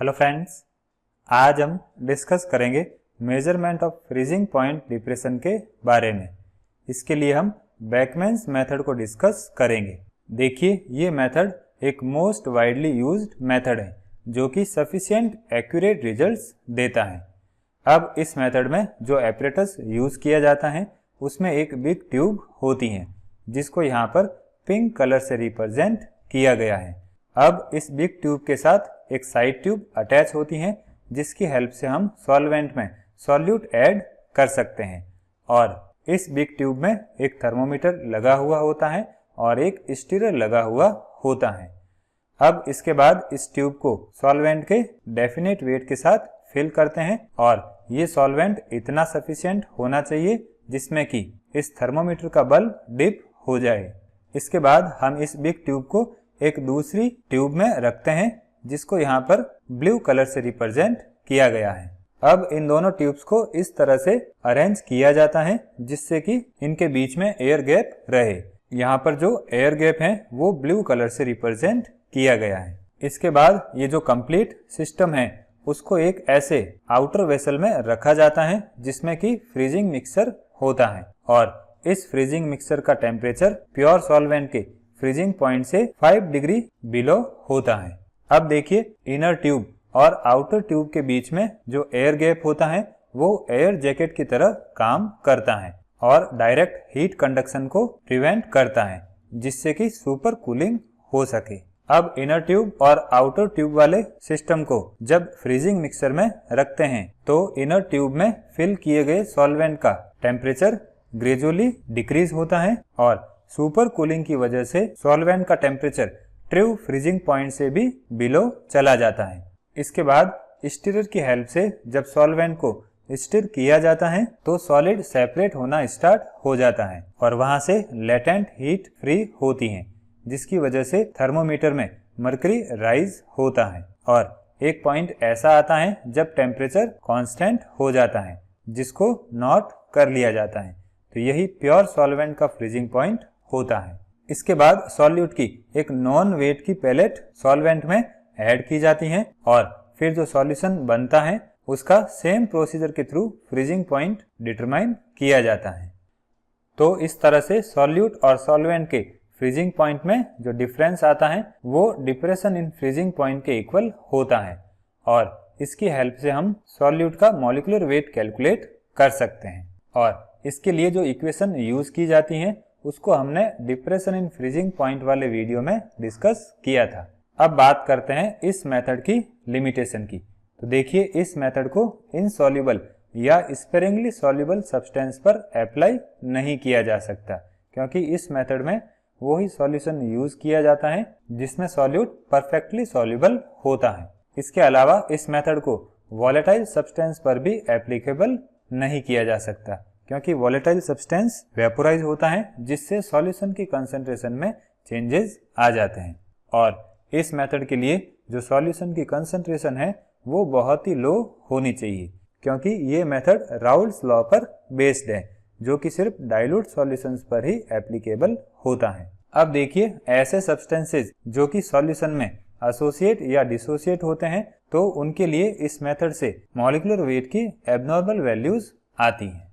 Hello friends, आज हम discuss करेंगे measurement of freezing point depression के बारे में। इसके लिए हम बेकमैन्स मेथड को डिस्कस करेंगे। देखिए, ये मेथड एक मोस्ट वाइडली यूज्ड मेथड है जो कि सफिशिएंट एक्यूरेट रिजल्ट्स देता है। अब इस मेथड में जो एपरेटस यूज किया जाता है उसमें एक बिग ट्यूब होती है जिसको यहाँ पर पिंक कलर से रिप्रेजेंट किया गया है। अब इस बिग ट्यूब के साथ एक साइड ट्यूब अटैच होती है जिसकी हेल्प से हम सॉल्वेंट में सॉल्यूट ऐड कर सकते हैं। और इस बिग ट्यूब में एक थर्मोमीटर लगा हुआ होता है और एक स्टीरर लगा हुआ होता है। अब इसके बाद इस ट्यूब को सॉल्वेंट के डेफिनेट वेट के साथ फिल करते हैं और ये सॉल्वेंट इतना सफिशिएंट होना चाहिए जिसमें कि इस थर्मोमीटर का बल्ब डिप हो जाए। इसके बाद हम इस बिग ट्यूब को एक दूसरी ट्यूब में रखते हैं जिसको यहाँ पर ब्लू कलर से रिप्रेजेंट किया गया है। अब इन दोनों ट्यूब्स को इस तरह से अरेंज किया जाता है जिससे कि इनके बीच में एयर गैप रहे। यहाँ पर जो एयर गैप है वो ब्लू कलर से रिप्रेजेंट किया गया है। इसके बाद ये जो कंप्लीट सिस्टम है उसको एक ऐसे आउटर वेसल में रखा जाता है जिसमें कि फ्रीजिंग मिक्सर होता है और इस फ्रीजिंग मिक्सर का टेम्परेचर प्योर सॉल्वेंट के फ्रीजिंग पॉइंट से 5 डिग्री बिलो होता है। अब देखिए, इनर ट्यूब और आउटर ट्यूब के बीच में जो एयर गैप होता है वो एयर जैकेट की तरह काम करता है और डायरेक्ट हीट कंडक्शन को प्रिवेंट करता है जिससे कि सुपर कूलिंग हो सके। अब इनर ट्यूब और आउटर ट्यूब वाले सिस्टम को जब फ्रीजिंग मिक्सर में रखते हैं तो इनर ट्यूब में फिल किए गए सॉल्वेंट का टेम्परेचर ग्रेजुअली डिक्रीज होता है और सुपर कूलिंग की वजह से सॉल्वेंट का टेम्परेचर ट्रू फ्रीजिंग पॉइंट से भी बिलो चला जाता है। इसके बाद स्टीरर की हेल्प से जब सॉल्वेंट को स्टीर किया जाता है तो सॉलिड सेपरेट होना स्टार्ट हो जाता है और वहां से लेटेंट हीट फ्री होती है जिसकी वजह से थर्मोमीटर में मर्करी राइज होता है और एक पॉइंट ऐसा आता है जब टेम्परेचर कांस्टेंट हो जाता है जिसको नोट कर लिया जाता है। तो यही प्योर सॉल्वेंट का फ्रीजिंग पॉइंट होता है। इसके बाद सॉल्यूट की एक नॉन वेट की पैलेट सॉल्वेंट में ऐड की जाती है और फिर जो सॉल्यूशन बनता है उसका सेम प्रोसीजर के थ्रू फ्रीजिंग पॉइंट डिटरमाइन किया जाता है। तो इस तरह से सॉल्यूट और सॉल्वेंट के फ्रीजिंग पॉइंट में जो डिफरेंस आता है वो डिप्रेशन इन फ्रीजिंग पॉइंट के इक्वल होता है और इसकी हेल्प से हम सॉल्यूट का मॉलिक्यूलर वेट कैलकुलेट कर सकते हैं। और इसके लिए जो इक्वेशन यूज की जाती है उसको हमने डिप्रेशन इन फ्रीजिंग पॉइंट वाले वीडियो में डिस्कस किया था। अब बात करते हैं इस मेथड की लिमिटेशन की। तो देखिए, इस मेथड को इनसॉल्युबल या स्पेरिंगली सॉल्युबल सब्सटेंस पर अप्लाई नहीं किया जा सकता क्योंकि इस मेथड में वही सॉल्यूशन यूज किया जाता है जिसमें सॉल्यूट परफेक्टली सॉल्युबल होता है। इसके अलावा इस मेथड को वॉलेटाइल सब्सटेंस पर भी एप्लीकेबल नहीं किया जा सकता क्योंकि वॉलेटाइल सब्सटेंस वेपोराइज होता है जिससे सॉल्यूशन की कंसंट्रेशन में चेंजेस आ जाते हैं और इस मेथड के लिए जो सॉल्यूशन की कंसंट्रेशन है वो बहुत ही लो होनी चाहिए क्योंकि ये मेथड राउल्स लॉ पर बेस्ड है जो कि सिर्फ डाइल्यूट सॉल्यूशंस पर ही एप्लीकेबल होता है। अब देखिए, ऐसे सब्सटेंसेस जो कि सॉल्यूशन में एसोसिएट या डिसोसिएट होते हैं तो उनके लिए इस मेथड से मॉलिक्यूलर वेट की एबनॉर्मल वैल्यूज आती हैं।